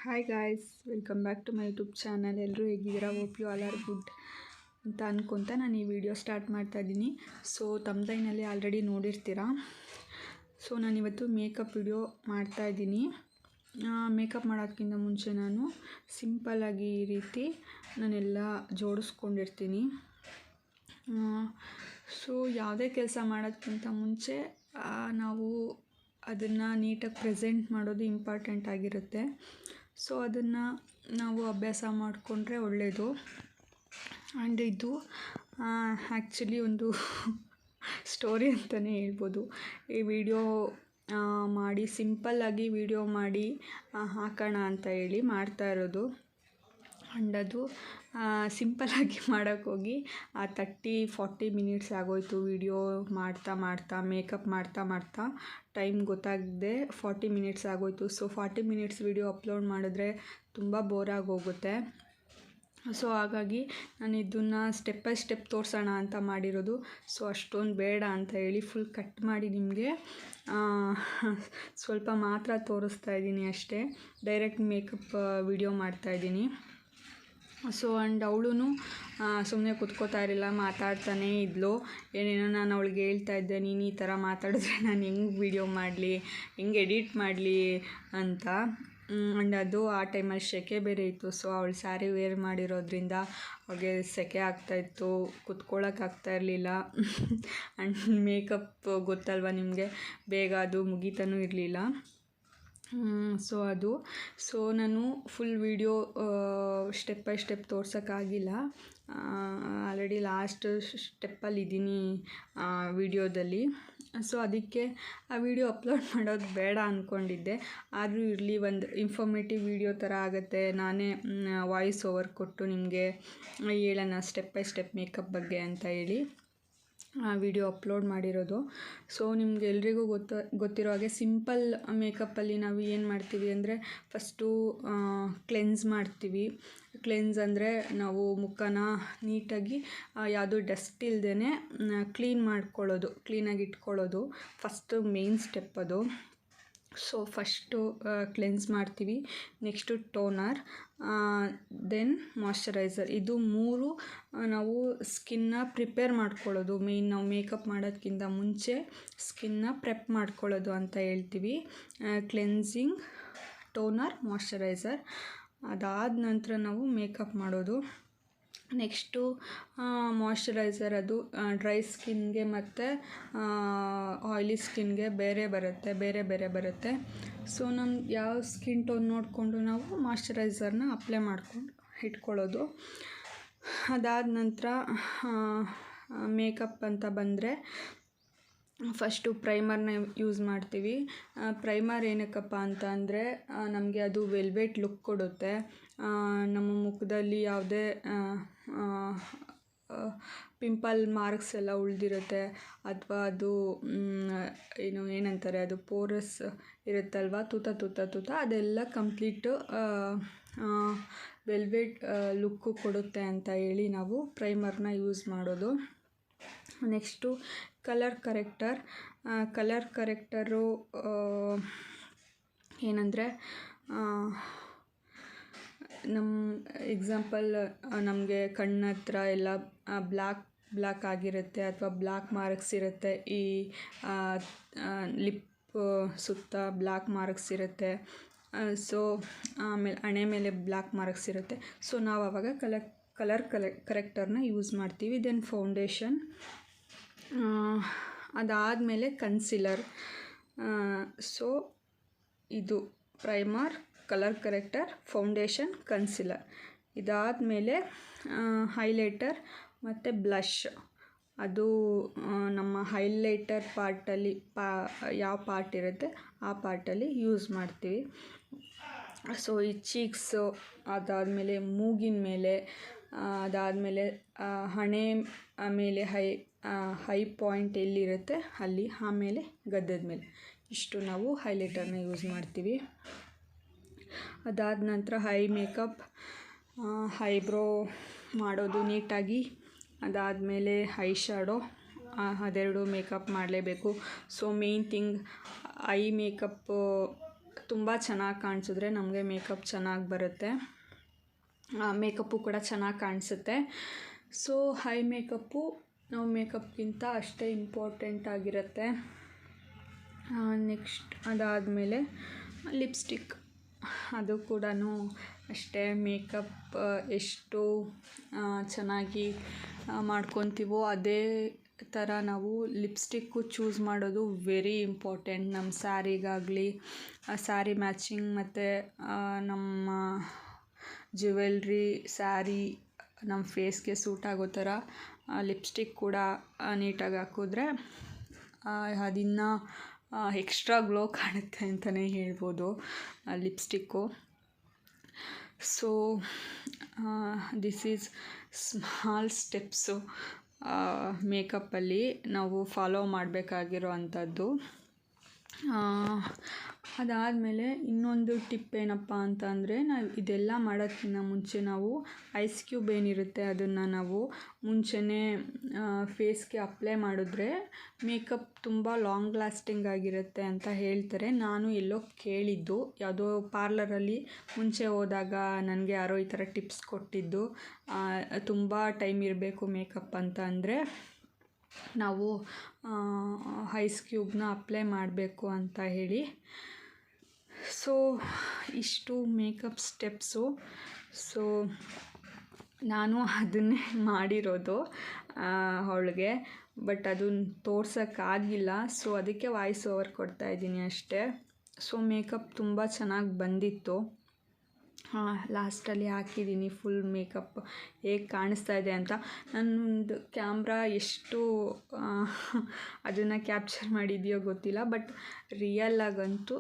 Hi guys, welcome back to my YouTube channel. ಎಲ್ಲರೂ ಹೇಗಿದ್ದೀರಾ? Hope you all are good ಅಂತ ಅಂದ್ಕೊತ ನಾನು ಈ ವಿಡಿಯೋ ಸ್ಟಾರ್ಟ್ ಮಾಡ್ತಾಯಿದ್ದೀನಿ. ಸೊ ತಮ್ಬ್ನೈನಲ್ಲಿ ಆಲ್ರೆಡಿ ನೋಡಿರ್ತೀರ. ಸೊ ನಾನಿವತ್ತು ಮೇಕಪ್ ವಿಡಿಯೋ ಮಾಡ್ತಾಯಿದ್ದೀನಿ. ಮೇಕಪ್ ಮಾಡೋದಕ್ಕಿಂತ ಮುಂಚೆ ನಾನು ಸಿಂಪಲ್ಲಾಗಿ ಈ ರೀತಿ ನಾನೆಲ್ಲ ಜೋಡಿಸ್ಕೊಂಡಿರ್ತೀನಿ. ಸೊ ಯಾವುದೇ ಕೆಲಸ ಮಾಡೋದಕ್ಕಿಂತ ಮುಂಚೆ ನಾವು ಅದನ್ನು ನೀಟಾಗಿ ಪ್ರೆಸೆಂಟ್ ಮಾಡೋದು ಇಂಪಾರ್ಟೆಂಟ್ ಆಗಿರುತ್ತೆ. ಸೊ ಅದನ್ನು ನಾವು ಅಭ್ಯಾಸ ಮಾಡಿಕೊಂಡ್ರೆ ಒಳ್ಳೆಯದು. ಆ್ಯಂಡ್ ಇದು ಆ್ಯಕ್ಚುಲಿ ಒಂದು ಸ್ಟೋರಿ ಅಂತಲೇ ಹೇಳ್ಬೋದು. ಈ ವಿಡಿಯೋ ಮಾಡಿ ಸಿಂಪಲ್ಲಾಗಿ ವಿಡಿಯೋ ಮಾಡಿ ಹಾಕೋಣ ಅಂತ ಹೇಳಿ ಮಾಡ್ತಾ ಇರೋದು. ಆ್ಯಂಡ್ ಅದು ಸಿಂಪಲ್ಲಾಗಿ ಮಾಡೋಕ್ಕೋಗಿ 30-40 ಮಿನಿಟ್ಸ್ ಆಗೋಯಿತು. ವಿಡಿಯೋ ಮಾಡ್ತಾ ಮೇಕಪ್ ಮಾಡ್ತಾ ಟೈಮ್ ಗೊತ್ತಾಗದೆ 40 ಮಿನಿಟ್ಸ್ ಆಗೋಯಿತು. ಸೊ 40 ಮಿನಿಟ್ಸ್ ವಿಡಿಯೋ ಅಪ್ಲೋಡ್ ಮಾಡಿದ್ರೆ ತುಂಬ ಬೋರಾಗಿ ಹೋಗುತ್ತೆ. ಸೊ ಹಾಗಾಗಿ ನಾನು ಇದನ್ನು ಸ್ಟೆಪ್ ಬೈ ಸ್ಟೆಪ್ ತೋರಿಸೋಣ ಅಂತ ಮಾಡಿರೋದು. ಸೊ ಅಷ್ಟೊಂದು ಬೇಡ ಅಂತ ಹೇಳಿ ಫುಲ್ ಕಟ್ ಮಾಡಿ ನಿಮಗೆ ಸ್ವಲ್ಪ ಮಾತ್ರ ತೋರಿಸ್ತಾ ಇದ್ದೀನಿ ಅಷ್ಟೇ. ಡೈರೆಕ್ಟ್ ಮೇಕಪ್ ವಿಡಿಯೋ ಮಾಡ್ತಾಯಿದ್ದೀನಿ. ಸೊ ಆ್ಯಂಡ್ ಅವಳು ಸುಮ್ಮನೆ ಕೂತ್ಕೋತಾ ಇರಲಿಲ್ಲ, ಮಾತಾಡ್ತಾನೇ ಇದ್ಲು. ಏನೇನೋ ನಾನು ಅವಳಿಗೆ ಹೇಳ್ತಾ ಇದ್ದೆ, ನೀನು ಈ ಥರ ಮಾತಾಡಿದ್ರೆ ನಾನು ಹೆಂಗೆ ವಿಡಿಯೋ ಮಾಡಲಿ, ಹೆಂಗೆ ಎಡಿಟ್ ಮಾಡಲಿ ಅಂತ. ಆ್ಯಂಡ್ ಅದು ಆ ಟೈಮಲ್ಲಿ ಸೆಕೆ ಬೇರೆ ಇತ್ತು. ಸೊ ಅವಳು ಸ್ಯಾರಿ ವೇರ್ ಮಾಡಿರೋದ್ರಿಂದ ಅವಳಿಗೆ ಸೆಕೆ ಆಗ್ತಾಯಿತ್ತು, ಕುತ್ಕೊಳ್ಳೋಕ್ಕಾಗ್ತಾ ಇರಲಿಲ್ಲ. ಆ್ಯಂಡ್ ಮೇಕಪ್ ಗೊತ್ತಲ್ವ ನಿಮಗೆ, ಬೇಗ ಅದು ಮುಗಿತಾನೂ ಇರಲಿಲ್ಲ. ಸೊ ನಾನು full video step by step ತೋರ್ಸೋಕ್ಕಾಗಿಲ್ಲ. ಆಲ್ರೆಡಿ ಲಾಸ್ಟ್ ಸ್ಟೆಪ್ಪಲ್ಲಿದ್ದೀನಿ ವಿಡಿಯೋದಲ್ಲಿ. ಸೊ ಅದಕ್ಕೆ ಆ ವಿಡಿಯೋ ಅಪ್ಲೋಡ್ ಮಾಡೋದು ಬೇಡ ಅಂದ್ಕೊಂಡಿದ್ದೆ. ಆದರೂ ಇರಲಿ, ಒಂದು ಇನ್ಫಾರ್ಮೇಟಿವ್ ವಿಡಿಯೋ ಥರ ಆಗುತ್ತೆ. ನಾನೇ ವಾಯ್ಸ್ ಓವರ್ ಕೊಟ್ಟು ನಿಮಗೆ ಹೇಳೋಣ ಸ್ಟೆಪ್ ಬೈ ಸ್ಟೆಪ್ ಮೇಕಪ್ ಬಗ್ಗೆ ಅಂತ ಹೇಳಿ ವಿಡಿಯೋ ಅಪ್ಲೋಡ್ ಮಾಡಿರೋದು. ಸೊ ನಿಮ್ಗೆ ಎಲ್ರಿಗೂ ಗೊತ್ತಿರೋ ಹಾಗೆ ಸಿಂಪಲ್ ಮೇಕಪ್ಪಲ್ಲಿ ನಾವು ಏನು ಮಾಡ್ತೀವಿ ಅಂದರೆ, ಫಸ್ಟು ಕ್ಲೆನ್ಸ್ ಮಾಡ್ತೀವಿ. ಕ್ಲೆನ್ಸ್ ಅಂದರೆ ನಾವು ಮುಖನ ನೀಟಾಗಿ ಯಾವುದೂ ಡಸ್ಟ್ ಇಲ್ಲದೇ ಕ್ಲೀನಾಗಿ ಇಟ್ಕೊಳ್ಳೋದು ಫಸ್ಟು ಮೇನ್ ಸ್ಟೆಪ್ ಅದು. ಸೊ ಫಸ್ಟು ಕ್ಲೆನ್ಸ್ ಮಾಡ್ತೀವಿ, ನೆಕ್ಸ್ಟು ಟೋನರ್, ದೆನ್ ಮಾಯ್ಶ್ಚರೈಸರ್. ಇದು 3 ನಾವು ಸ್ಕಿನ್ನ ಪ್ರಿಪೇರ್ ಮಾಡ್ಕೊಳ್ಳೋದು. ನಾವು ಮೇಕಪ್ ಮಾಡೋದಕ್ಕಿಂತ ಮುಂಚೆ ಸ್ಕಿನ್ನ ಪ್ರೆಪ್ ಮಾಡ್ಕೊಳ್ಳೋದು ಅಂತ ಹೇಳ್ತೀವಿ. Cleansing, toner, moisturiser. ಅದಾದ ನಂತರ ನಾವು ಮೇಕಪ್ ಮಾಡೋದು. ನೆಕ್ಸ್ಟು ಮಾಯ್ಶ್ಚರೈಸರ್, ಅದು ಡ್ರೈ ಸ್ಕಿನ್ಗೆ ಮತ್ತು ಆಯ್ಲಿ ಸ್ಕಿನ್ಗೆ ಬೇರೆ ಬರುತ್ತೆ. ಸೊ ನಮ್ಗೆ ಯಾವ ಸ್ಕಿನ್ ಟೋನ್ ನೋಡಿಕೊಂಡು ನಾವು ಮಾಯ್ಶ್ಚರೈಸರ್ನ ಅಪ್ಲೈ ಮಾಡ್ಕೊಂಡು ಇಟ್ಕೊಳ್ಳೋದು. ಅದಾದ ನಂತರ ಮೇಕಪ್ ಅಂತ ಬಂದರೆ ಫಸ್ಟು ಪ್ರೈಮರ್ನ ಯೂಸ್ ಮಾಡ್ತೀವಿ. ಪ್ರೈಮರ್ ಏನಕ್ಕಪ್ಪ ಅಂತ ಅಂದರೆ, ನಮಗೆ ಅದು ವೆಲ್ವೆಟ್ ಲುಕ್ ಕೊಡುತ್ತೆ. ನಮ್ಮ ಮುಖದಲ್ಲಿ ಯಾವುದೇ ಪಿಂಪಲ್ ಮಾರ್ಕ್ಸ್ ಎಲ್ಲ ಉಳಿದಿರುತ್ತೆ, ಅಥವಾ ಅದು ಏನಂತಾರೆ, ಅದು ಪೋರಸ್ ಇರುತ್ತಲ್ವ, ತೂತ ಅದೆಲ್ಲ ಕಂಪ್ಲೀಟು ವೆಲ್ವೆಟ್ ಲುಕ್ಕು ಕೊಡುತ್ತೆ ಅಂತ ಹೇಳಿ ನಾವು ಪ್ರೈಮರ್ನ ಯೂಸ್ ಮಾಡೋದು. ನೆಕ್ಸ್ಟು ಕಲರ್ ಕರೆಕ್ಟರು ಏನಂದರೆ, ನಮ್ಮ ಎಕ್ಸಾಂಪಲ್ ನಮಗೆ ಕಣ್ಣ ಹತ್ರ ಎಲ್ಲ ಬ್ಲ್ಯಾಕ್ ಆಗಿರುತ್ತೆ, ಅಥವಾ ಬ್ಲ್ಯಾಕ್ ಮಾರ್ಕ್ಸ್ ಇರುತ್ತೆ. ಈ ಲಿಪ್ ಸುತ್ತ ಬ್ಲ್ಯಾಕ್ ಮಾರ್ಕ್ಸ್ ಇರುತ್ತೆ. ಸೊ ಆಮೇಲೆ ಹಣೆ ಮೇಲೆ ಬ್ಲ್ಯಾಕ್ ಮಾರ್ಕ್ಸ್ ಇರುತ್ತೆ. ಸೊ ನಾವು ಆವಾಗ ಕಲರ್ ಕರೆಕ್ಟರ್ನ ಯೂಸ್ ಮಾಡ್ತೀವಿ. ದೆನ್ ಫೌಂಡೇಶನ್, ಅದಾದಮೇಲೆ ಕನ್ಸಿಲರ್. ಸೊ ಇದು primer, colour corrector, foundation, concealer. ಇದಾದಮೇಲೆ ಹೈಲೈಟರ್ ಮತ್ತು ಬ್ಲಷ್. ಅದು ನಮ್ಮ ಹೈಲೈಟರ್ ಪಾರ್ಟಲ್ಲಿ ಯಾವ ಪಾರ್ಟ್ ಇರುತ್ತೆ ಆ ಪಾರ್ಟಲ್ಲಿ ಯೂಸ್ ಮಾಡ್ತೀವಿ. ಸೊ ಈ ಚೀಕ್ಸು, ಅದಾದಮೇಲೆ ಮೂಗಿನ ಮೇಲೆ, ಅದಾದಮೇಲೆ ಹಣೆ ಮೇಲೆ ಹೈ ಪಾಯಿಂಟ್ ಎಲ್ಲಿರುತ್ತೆ ಅಲ್ಲಿ, ಆಮೇಲೆ ಗದ್ದದ ಮೇಲೆ, ಇಷ್ಟು ನಾವು ಹೈಲೈಟರ್ನ ಯೂಸ್ ಮಾಡ್ತೀವಿ. ಅದಾದ ನಂತರ ಹೈ ಮೇಕಪ್, ಐಬ್ರೋ ಮಾಡೋದು ನೀಟಾಗಿ. ಅದಾದಮೇಲೆ ಐ ಶ್ಯಾಡೋ, ಅದೆರಡು ಮೇಕಪ್ ಮಾಡಲೇಬೇಕು. So main thing I makeup ತುಂಬ ಚೆನ್ನಾಗಿ ಕಾಣಿಸಿದ್ರೆ ನಮಗೆ ಮೇಕಪ್ ಚೆನ್ನಾಗಿ ಬರುತ್ತೆ, ಮೇಕಪ್ಪು ಕೂಡ ಚೆನ್ನಾಗಿ ಕಾಣಿಸುತ್ತೆ. ಸೊ ಹೈ ಮೇಕಪ್ಪು ನಾವು ಮೇಕಪ್ಗಿಂತ ಅಷ್ಟೇ ಇಂಪಾರ್ಟೆಂಟ್ ಆಗಿರುತ್ತೆ. ನೆಕ್ಸ್ಟ್ ಅದಾದಮೇಲೆ ಲಿಪ್ಸ್ಟಿಕ್, ಅದು ಕೂಡ ಅಷ್ಟೇ ಮೇಕಪ್ ಎಷ್ಟು ಚೆನ್ನಾಗಿ ಮಾಡ್ಕೊತೀವೋ ಅದೇ ಥರ ನಾವು ಲಿಪ್ಸ್ಟಿಕ್ಕು ಚೂಸ್ ಮಾಡೋದು ವೆರಿ ಇಂಪಾರ್ಟೆಂಟ್. ನಮ್ಮ ಸ್ಯಾರಿಗಾಗಲಿ ಸ್ಯಾರಿ ಮ್ಯಾಚಿಂಗ್ ಮತ್ತು ನಮ್ಮ ಜ್ಯುವೆಲ್ರಿ ಸ್ಯಾರಿ ನಮ್ಮ ಫೇಸ್ಗೆ ಸೂಟ್ ಆಗೋ ಥರ ಲಿಪ್ಸ್ಟಿಕ್ ಕೂಡ ನೀಟಾಗಿ ಹಾಕಿದ್ರೆ ಅದಿನ್ನು ಎಕ್ಸ್ಟ್ರಾ ಗ್ಲೋ ಕಾಣುತ್ತೆ ಅಂತಲೇ ಹೇಳ್ಬೋದು lipstick. So this is small steps ಮೇಕಪ್ಪಲ್ಲಿ ನಾವು ಫಾಲೋ ಮಾಡಬೇಕಾಗಿರೋ ಅಂಥದ್ದು. ಅದಾದಮೇಲೆ ಇನ್ನೊಂದು ಟಿಪ್ ಏನಪ್ಪ ಅಂತ ಅಂದರೆ, ನಾವು ಇದೆಲ್ಲ ಮಾಡೋಕ್ಕಿಂತ ಮುಂಚೆ ನಾವು ಐಸ್ ಕ್ಯೂಬ್ ಏನಿರುತ್ತೆ ಅದನ್ನು ನಾವು ಮುಂಚೆನೇ ಫೇಸ್ಗೆ ಅಪ್ಲೈ ಮಾಡಿದ್ರೆ ಮೇಕಪ್ ತುಂಬ ಲಾಂಗ್ ಲಾಸ್ಟಿಂಗ್ ಆಗಿರುತ್ತೆ ಅಂತ ಹೇಳ್ತಾರೆ. ನಾನು ಎಲ್ಲೋ ಕೇಳಿದ್ದು, ಯಾವುದೋ ಪಾರ್ಲರಲ್ಲಿ ಮುಂಚೆ ಹೋದಾಗ ನನಗೆ ಯಾರೋ ಈ ಥರ ಟಿಪ್ಸ್ ಕೊಟ್ಟಿದ್ದು. ತುಂಬ ಟೈಮ್ ಇರಬೇಕು ಮೇಕಪ್ ಅಂತ ಅಂದರೆ ನಾವು ಐಸ್ ಕ್ಯೂಬ್ನ ಅಪ್ಲೈ ಮಾಡಬೇಕು ಅಂತ ಹೇಳಿ. ಸೊ ಇಷ್ಟು ಮೇಕಪ್ ಸ್ಟೆಪ್ಸು. ಸೊ ನಾನು ಅದನ್ನೇ ಮಾಡಿರೋದು ಅವಳಿಗೆ, ಬಟ್ ಅದನ್ನು ತೋರ್ಸೋಕ್ಕಾಗಿಲ್ಲ. ಸೊ ಅದಕ್ಕೆ ವಾಯ್ಸ್ ಓವರ್ ಕೊಡ್ತಾಯಿದ್ದೀನಿ ಅಷ್ಟೇ. ಸೊ ಮೇಕಪ್ ತುಂಬ ಚೆನ್ನಾಗಿ ಬಂದಿತ್ತು. ಲಾಸ್ಟಲ್ಲಿ ಹಾಕಿದ್ದೀನಿ ಫುಲ್ ಮೇಕಪ್ ಹೇಗೆ ಕಾಣಿಸ್ತಾ ಇದೆ ಅಂತ. ನನ್ನದು ಕ್ಯಾಮ್ರಾ ಎಷ್ಟು ಅದನ್ನು ಕ್ಯಾಪ್ಚರ್ ಮಾಡಿದೆಯೋ ಗೊತ್ತಿಲ್ಲ, ಬಟ್ ರಿಯಲ್ಲಾಗಂತೂ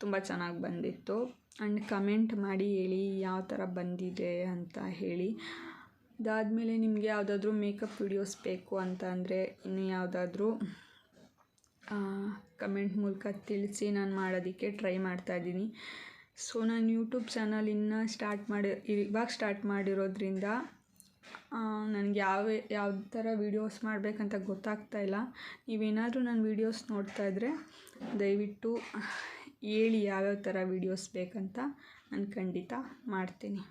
ತುಂಬ ಚೆನ್ನಾಗಿ ಬಂದಿತ್ತು. ಆ್ಯಂಡ್ ಕಮೆಂಟ್ ಮಾಡಿ ಹೇಳಿ ಯಾವ ಥರ ಬಂದಿದೆ ಅಂತ ಹೇಳಿ. ಅದಾದಮೇಲೆ ನಿಮಗೆ ಯಾವುದಾದ್ರೂ ಮೇಕಪ್ ವಿಡಿಯೋಸ್ ಬೇಕು ಅಂತ ಅಂದರೆ ಇನ್ನು ಯಾವುದಾದ್ರೂ ಕಮೆಂಟ್ ಮೂಲಕ ತಿಳಿಸಿ, ನಾನು ಮಾಡೋದಕ್ಕೆ ಟ್ರೈ ಮಾಡ್ತಾಯಿದ್ದೀನಿ. ಸೊ ನಾನು ಯೂಟ್ಯೂಬ್ ಚಾನಲ್ ಇವಾಗ ಸ್ಟಾರ್ಟ್ ಮಾಡಿರೋದ್ರಿಂದ ನನಗೆ ಯಾವ ಥರ ವೀಡಿಯೋಸ್ ಮಾಡಬೇಕಂತ ಗೊತ್ತಾಗ್ತಾ ಇಲ್ಲ. ನೀವೇನಾದರೂ ನನ್ನ ವೀಡಿಯೋಸ್ ನೋಡ್ತಾ ಇದ್ದರೆ ದಯವಿಟ್ಟು ಹೇಳಿ ಯಾವ್ಯಾವ ಥರ ವೀಡಿಯೋಸ್ ಬೇಕಂತ, ನಾನು ಖಂಡಿತ ಮಾಡ್ತೀನಿ.